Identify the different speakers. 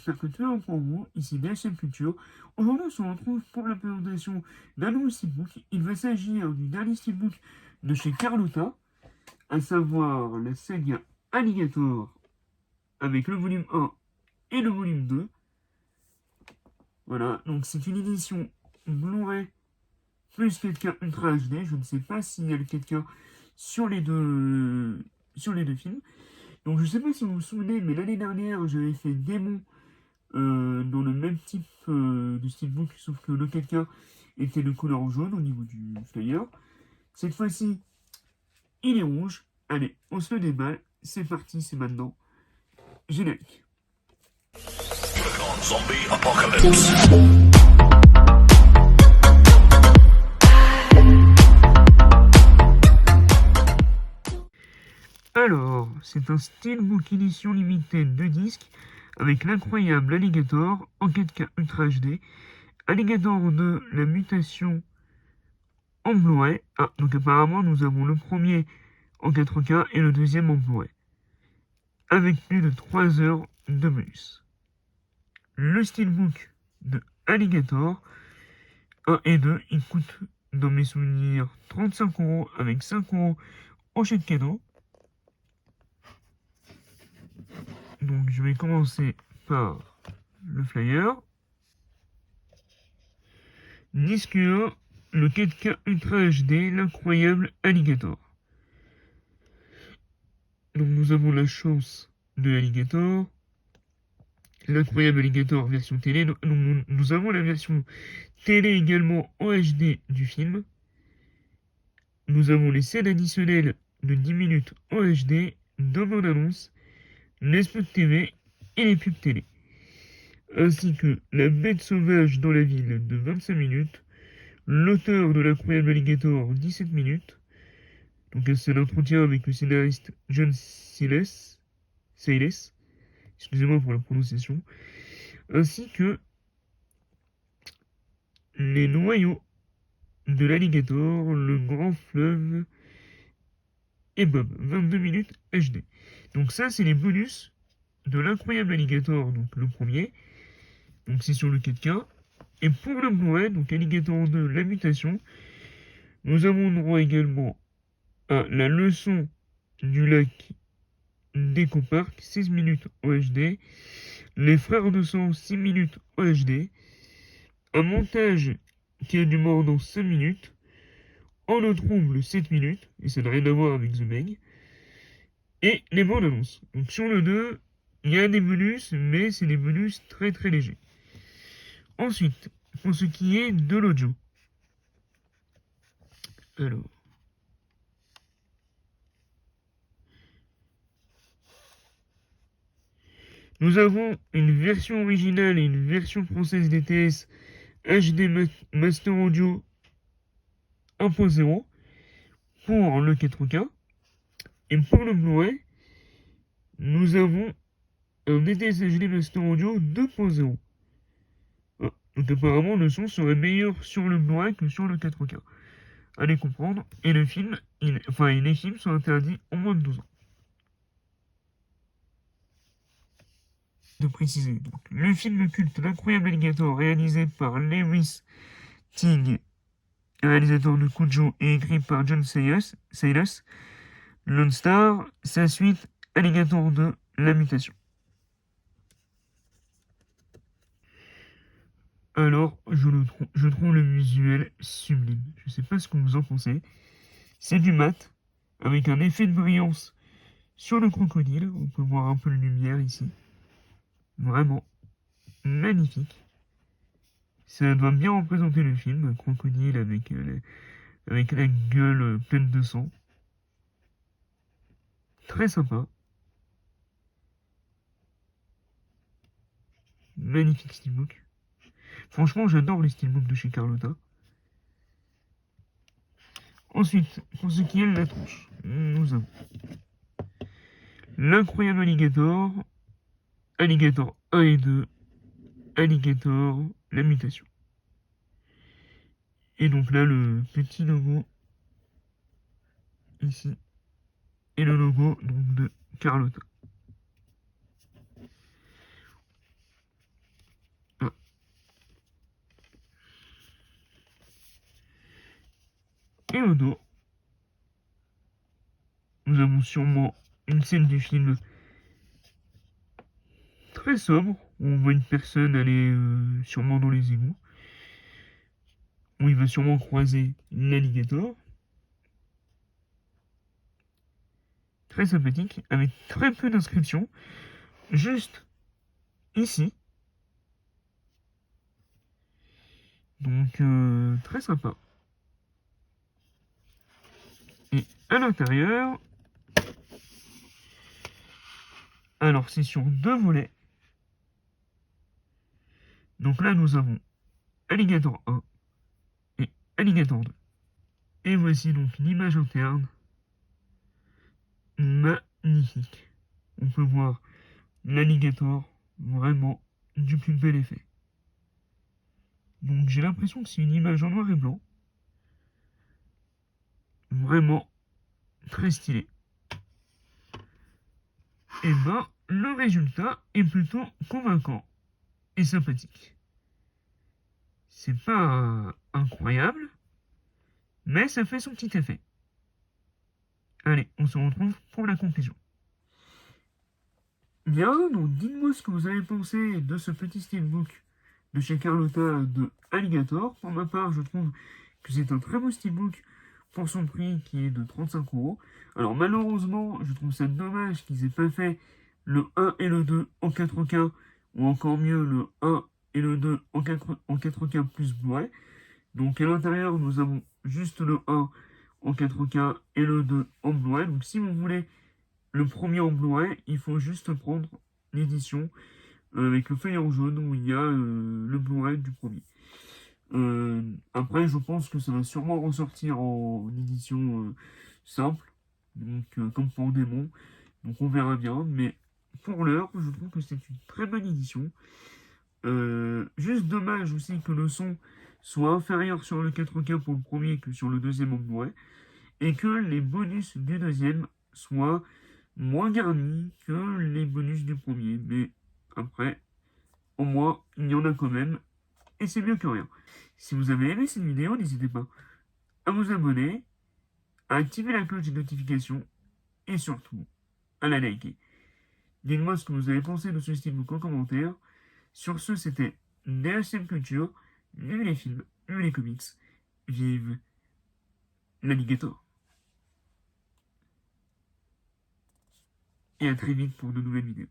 Speaker 1: j'espère que tout est pour vous, ici DHM Culture. Aujourd'hui, on se retrouve pour la présentation d'un nouveau steelbook. Il va s'agir du dernier steelbook de chez Carlotta, à savoir la saga Alligator, avec le volume 1 et le volume 2. Voilà, donc c'est une édition Blu-ray plus 4K Ultra HD. Je ne sais pas s'il y a le 4K sur les deux films. Donc je ne sais pas si vous vous souvenez, mais l'année dernière, j'avais fait Démon dans le même type de steelbook, sauf que le 4K était de couleur jaune au niveau du flyer. Cette fois-ci, il est rouge. Allez, on se le déballe. C'est parti, c'est maintenant. Générique.
Speaker 2: Zombie Apocalypse.
Speaker 1: Alors, c'est un steelbook édition limitée de disques avec l'incroyable Alligator en 4K Ultra HD, Alligator 2, la mutation en Blu-ray. Ah, donc apparemment nous avons le premier en 4K et le deuxième en Blu-ray, avec plus de 3 heures de bonus. Le steelbook de Alligator 1 et 2, il coûte, dans mes souvenirs, 35 € avec 5 € en chèque cadeau. Donc je vais commencer par le flyer. Disque 1, le 4K Ultra HD, l'incroyable Alligator. Donc nous avons la chance de Alligator, l'incroyable Alligator version télé. Nous avons la version télé également en HD du film. Nous avons les scènes additionnelles de 10 minutes en HD, dans bande-annonce, les spots TV et les pubs télé. Ainsi que la bête sauvage dans la ville de 25 minutes, l'auteur de l'incroyable Alligator 17 minutes, donc c'est l'entretien avec le scénariste John Sayles, excusez-moi pour la prononciation, ainsi que les noyaux de l'Alligator, le grand fleuve et Bob, 22 minutes HD. Donc ça, c'est les bonus de l'incroyable Alligator, donc le premier, donc c'est sur le 4K. Et pour le Blu-ray, donc Alligator 2, la mutation, nous avons droit également à la leçon du lac d'Eco Park, 16 minutes en HD, les frères de sang, 6 minutes en HD, un montage qui a du mort dans 5 minutes, en eau trouble 7 minutes, et ça n'a rien à voir avec The Meg, et les bandes annonces. Donc sur le 2, il y a des bonus, mais c'est des bonus très très légers. Ensuite, pour ce qui est de l'audio. Alors. Nous avons une version originale et une version française DTS HD Master Audio 1.0 pour le 4K. Et pour le Blu-ray, nous avons un DTS HD Master Audio 2.0. Ah, donc apparemment le son serait meilleur sur le Blu-ray que sur le 4K. Allez comprendre. Et le film, les films sont interdits en moins de 12 ans. De préciser. Donc, le film culte L'incroyable Alligator, réalisé par Lewis Teague, réalisateur de Cujo et écrit par John Sayles, Lone Star, sa suite Alligator 2, La Mutation. Alors, je trouve le visuel sublime. Je sais pas ce que vous en pensez. C'est du mat, avec un effet de brillance sur le crocodile. On peut voir un peu de lumière ici. Vraiment magnifique. Ça doit bien représenter le film, un crocodile avec la gueule pleine de sang. Très sympa. Magnifique steelbook. Franchement, j'adore les steelbooks de chez Carlotta. Ensuite, pour ce qui est de la tronche, nous avons l'incroyable Alligator, Alligator 1 et 2, Alligator, la mutation. Et donc là, le petit logo ici, et le logo donc de Carlotta. Théodore. Nous avons sûrement une scène du film très sobre, où on voit une personne aller sûrement dans les égouts, où il va sûrement croiser l'alligator. Très sympathique, avec très peu d'inscriptions, juste ici. Donc très sympa. Et à l'intérieur, alors c'est sur 2 volets. Donc là nous avons Alligator 1 et Alligator 2. Et voici donc l'image interne. Magnifique. On peut voir l'alligator vraiment du plus bel effet. Donc j'ai l'impression que c'est une image en noir et blanc. Vraiment très stylé. Et ben le résultat est plutôt convaincant et sympathique. C'est pas incroyable, mais ça fait son petit effet. Allez, on se retrouve pour la conclusion. Bien, donc dites-moi ce que vous avez pensé de ce petit steelbook de chez Carlotta de Alligator. Pour ma part, je trouve que c'est un très beau steelbook pour son prix qui est de 35 €. Alors malheureusement, je trouve ça dommage qu'ils aient pas fait le 1 et le 2 en 4K, ou encore mieux le 1 et le 2 en 4K plus Blu-ray. Donc à l'intérieur, nous avons juste le 1 en 4K et le 2 en Blu-ray. Donc si vous voulez le premier en Blu-ray, il faut juste prendre l'édition avec le feuillet en jaune où il y a le Blu-ray du premier. Après, je pense que ça va sûrement ressortir en édition simple, donc comme pour Démon. Donc on verra bien, mais pour l'heure, je trouve que c'est une très bonne édition. Juste dommage aussi que le son soit inférieur sur le 4K pour le premier que sur le deuxième en Blu-ray, et que les bonus du deuxième soient moins garnis que les bonus du premier. Mais après, au moins, il y en a quand même, et c'est mieux que rien. Si vous avez aimé cette vidéo, n'hésitez pas à vous abonner, à activer la cloche des notifications, et surtout, à la liker. Dites-moi ce que vous avez pensé de ce steelbook en commentaire. Sur ce, c'était DHM Culture. Vive les films, vive les comics, vive l'alligator. Et à très vite pour de nouvelles vidéos.